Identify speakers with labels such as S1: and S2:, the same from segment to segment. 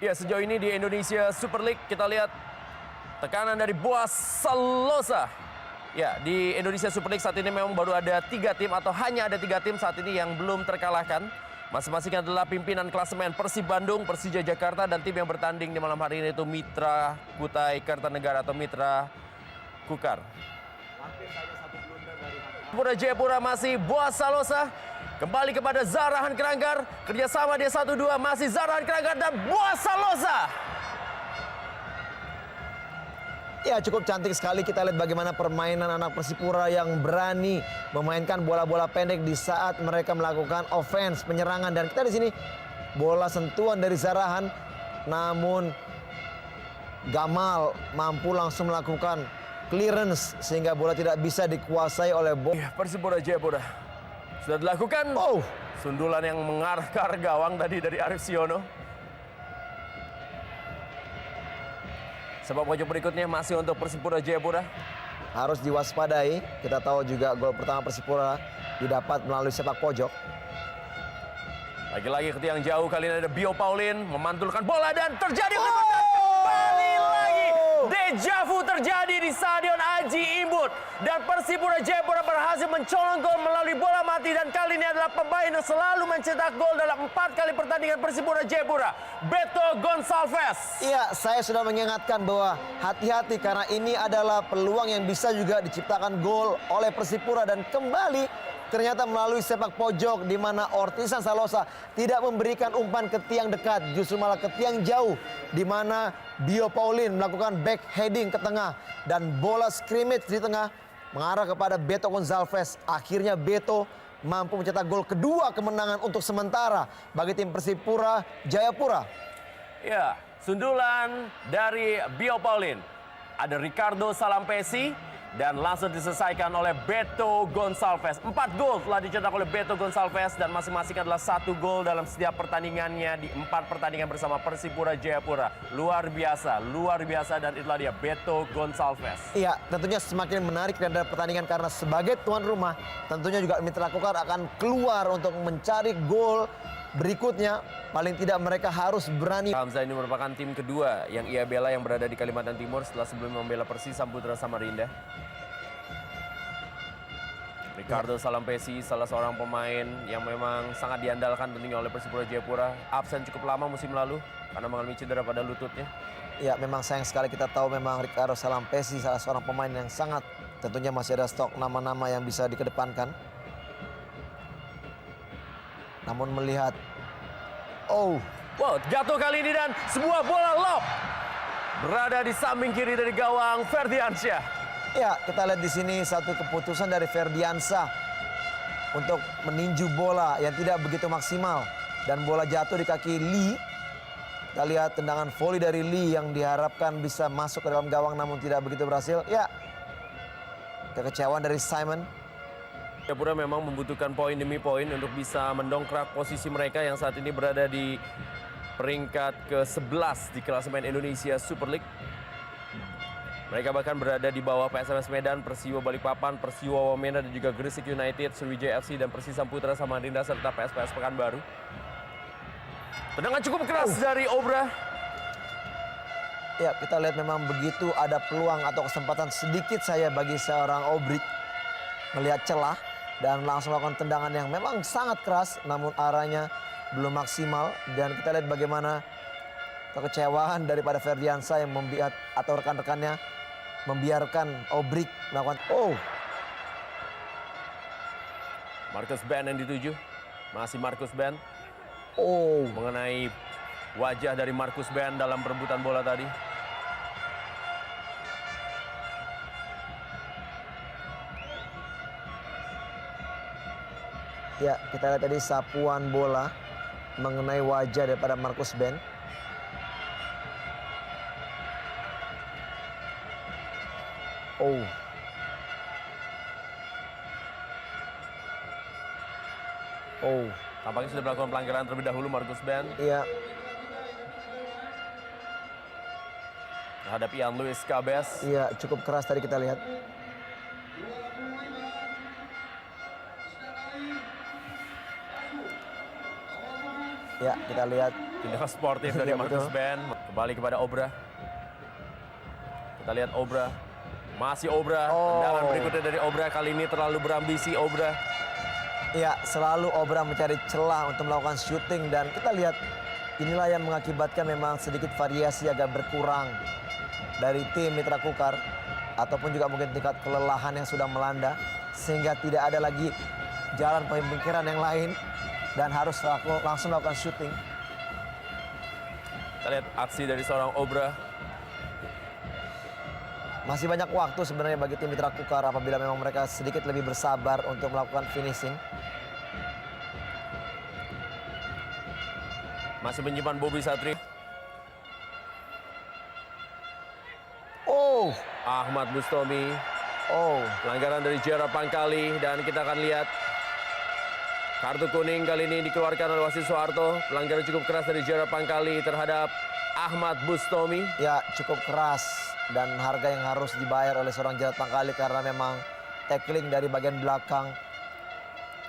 S1: Ya, sejauh ini di Indonesia Super League kita lihat tekanan dari Boas Salosa. Ya, di Indonesia Super League saat ini memang baru ada 3 tim atau hanya ada 3 tim saat ini yang belum terkalahkan. Masing-masing adalah pimpinan klasemen Persib Bandung, Persija Jakarta, dan tim yang bertanding di malam hari ini itu Mitra Kutai Kartanegara atau Mitra Kukar. Persipura Jayapura masih Boas Salosa. Kembali kepada Zarahan Keranggar. Kerjasama dia 1-2 masih Zarahan Keranggar dan Boas Salosa.
S2: Ya, cukup cantik sekali kita lihat bagaimana permainan anak Persipura yang berani memainkan bola-bola pendek di saat mereka melakukan offense, penyerangan. Dan kita di sini bola sentuhan dari Zarahan, namun Gamal mampu langsung melakukan clearance sehingga bola tidak bisa dikuasai oleh
S1: Persipura Jayapura sudah dilakukan. Sundulan yang mengarah ke arah gawang tadi dari Arif Siono. Sebab pojok berikutnya masih untuk Persipura Jayapura.
S2: Harus diwaspadai. Kita tahu juga gol pertama Persipura didapat melalui sepak pojok.
S1: Lagi-lagi ke tiang jauh, kali ini ada Bio Paulin memantulkan bola dan terjadi kembali lagi. Deja vu terjadi di Stadion Aji Imbut. Dan Persipura Jayapura berhasil mencolong gol melalui bola mati. Dan kali ini adalah pemain yang selalu mencetak gol dalam 4 kali pertandingan Persipura Jayapura, Beto Gonçalves.
S2: Iya, saya sudah mengingatkan bahwa hati-hati karena ini adalah peluang yang bisa juga diciptakan gol oleh Persipura. Dan kembali ternyata melalui sepak pojok di mana Ortisan Salosa tidak memberikan umpan ke tiang dekat, justru malah ke tiang jauh di mana Bio Paulin melakukan back heading ke tengah dan bola scrimmage di tengah mengarah kepada Beto Gonçalves. Akhirnya Beto mampu mencetak gol kedua kemenangan untuk sementara bagi tim Persipura Jayapura.
S1: Ya, sundulan dari Bio Paulin. Ada Ricardo Salampesi. Dan langsung diselesaikan oleh Beto Gonçalves. 4 gol telah dicetak oleh Beto Gonçalves dan masing-masing adalah 1 gol dalam setiap pertandingannya di 4 pertandingan bersama Persipura Jayapura. Luar biasa dan itulah dia Beto Gonçalves.
S2: Iya, tentunya semakin menarik dan pertandingan karena sebagai tuan rumah tentunya juga Mitra Kukar akan keluar untuk mencari gol berikutnya. Paling tidak mereka harus berani.
S1: Hamzah ini merupakan tim kedua yang ia bela yang berada di Kalimantan Timur setelah sebelumnya membela Persis Samputra Samarinda. Ricardo Salampesi, salah seorang pemain yang memang sangat diandalkan tentunya oleh Persipura Jayapura. Absen cukup lama musim lalu karena mengalami cedera pada lututnya.
S2: Ya, memang sayang sekali kita tahu memang Ricardo Salampesi salah seorang pemain yang sangat tentunya masih ada stok nama-nama yang bisa dikedepankan. Namun melihat
S1: jatuh kali ini dan sebuah bola lob berada di samping kiri dari gawang Ferdiansyah.
S2: Ya, kita lihat di sini satu keputusan dari Ferdiansyah untuk meninju bola yang tidak begitu maksimal dan bola jatuh di kaki Lee. Kita lihat tendangan voli dari Lee yang diharapkan bisa masuk ke dalam gawang namun tidak begitu berhasil. Ya, kekecewaan dari Simon.
S1: Jayapura memang membutuhkan poin demi poin untuk bisa mendongkrak posisi mereka yang saat ini berada di peringkat ke-11 di klasemen Indonesia Super League. Mereka bahkan berada di bawah PSMS Medan, Persiwa Balikpapan, Persiwa Wamena dan juga Gresik United, Sriwijaya FC dan Persis Samputra Samarinda serta PSPS Pekanbaru. Tendangan cukup keras dari Obra.
S2: Ya, kita lihat memang begitu ada peluang atau kesempatan sedikit saya bagi seorang Obrik melihat celah dan langsung melakukan tendangan yang memang sangat keras namun arahnya belum maksimal. Dan kita lihat bagaimana kekecewaan daripada Ferdiansyah yang membiarkan atau rekan-rekannya membiarkan Obrik melakukan
S1: Marcus Ben yang dituju. Masih Marcus Ben. Mengenai wajah dari Marcus Ben dalam perebutan bola tadi.
S2: Ya, kita lihat tadi sapuan bola mengenai wajah daripada Marcus Ben.
S1: Tampaknya sudah melakukan pelanggaran terlebih dahulu Marcus Ben.
S2: Iya.
S1: Terhadap Ian Luis Cabes.
S2: Iya, cukup keras tadi kita lihat. Ya, kita lihat
S1: Tindakan sportif dari
S2: Iya,
S1: Marcus
S2: betul.
S1: Ben. Kembali kepada Obra. Kita lihat Obra. Masih Obra.
S2: Oh.
S1: Tendangan berikutnya dari Obra. Kali ini terlalu berambisi Obra.
S2: Ya, selalu Obra mencari celah untuk melakukan syuting dan kita lihat inilah yang mengakibatkan memang sedikit variasi agak berkurang dari tim Mitra Kukar ataupun juga mungkin tingkat kelelahan yang sudah melanda sehingga tidak ada lagi jalan pemikiran yang lain dan harus langsung melakukan syuting.
S1: Kita lihat aksi dari seorang Obra.
S2: Masih banyak waktu sebenarnya bagi tim Mitra Kukar apabila memang mereka sedikit lebih bersabar untuk melakukan finishing.
S1: Masih menyimpan Bobby Satria.
S2: Oh,
S1: Ahmad Bustomi.
S2: oh,
S1: Pelanggaran dari Gerard Pangkali. Dan kita akan lihat kartu kuning kali ini dikeluarkan oleh wasit Soeharto. Pelanggaran cukup keras dari Gerard Pangkali terhadap Ahmad Bustomi.
S2: ya cukup keras dan harga yang harus dibayar oleh seorang Gerard Pangkali karena memang tackling dari bagian belakang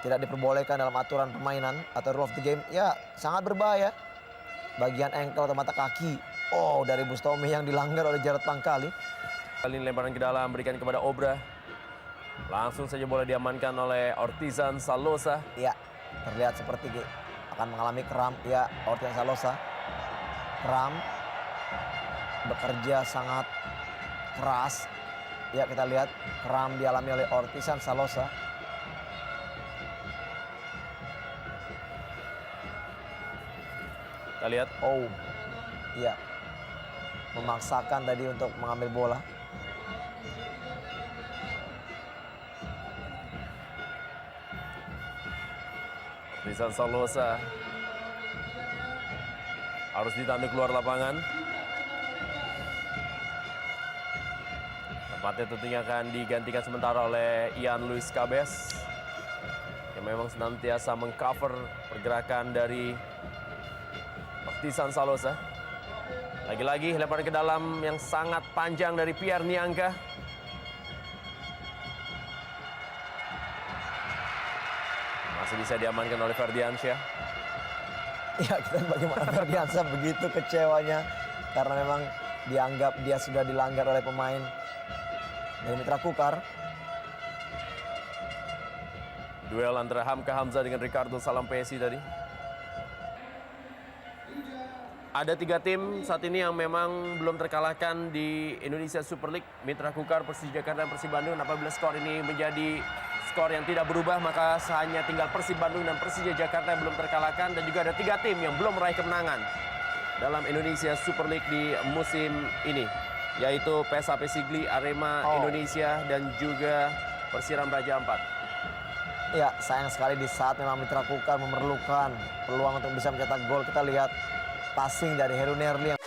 S2: tidak diperbolehkan dalam aturan permainan atau rule of the game. Ya, sangat berbahaya. Bagian ankle atau mata kaki. Oh, dari Bustomi yang dilanggar oleh Gerard Pangkali.
S1: Kali ini lemparan ke dalam berikan kepada Obra. Langsung saja bola diamankan oleh Ortizan Salosa.
S2: Ya, terlihat seperti akan mengalami kram. Ya, Ortian Salosa. Kram. Bekerja sangat keras. Ya, kita lihat kram dialami oleh Ortizan Salosa.
S1: Kita lihat.
S2: Oh, iya. Memaksakan tadi untuk mengambil bola.
S1: Ortizan Salosa harus ditanduk keluar lapangan. Tempatnya tentunya akan digantikan sementara oleh Ian Luis Cabes yang memang senantiasa mengcover pergerakan dari Ortizan Salosa. Lagi-lagi lemparan ke dalam yang sangat panjang dari Pierre Niangka. Masih bisa diamankan oleh Ferdiansyah.
S2: Ya, kita lihat bagaimana Ferdiansyah begitu kecewanya karena memang dianggap dia sudah dilanggar oleh pemain dari Mitra Kukar.
S1: Duel antara Hamka Hamzah dengan Ricardo Salampesi tadi. Ada 3 tim saat ini yang memang belum terkalahkan di Indonesia Super League. Mitra Kukar, Persija Jakarta, dan Persib Bandung. Apabila skor ini menjadi skor yang tidak berubah, maka hanya tinggal Persib Bandung dan Persija Jakarta yang belum terkalahkan. Dan juga ada 3 tim yang belum meraih kemenangan dalam Indonesia Super League di musim ini. Yaitu PSAP Sigli, Arema Indonesia, dan juga Persiram Raja Ampat.
S2: Ya, sayang sekali di saat memang Mitra Kukar memerlukan peluang untuk bisa mencetak gol. Kita lihat passing dari Heru Nerli yang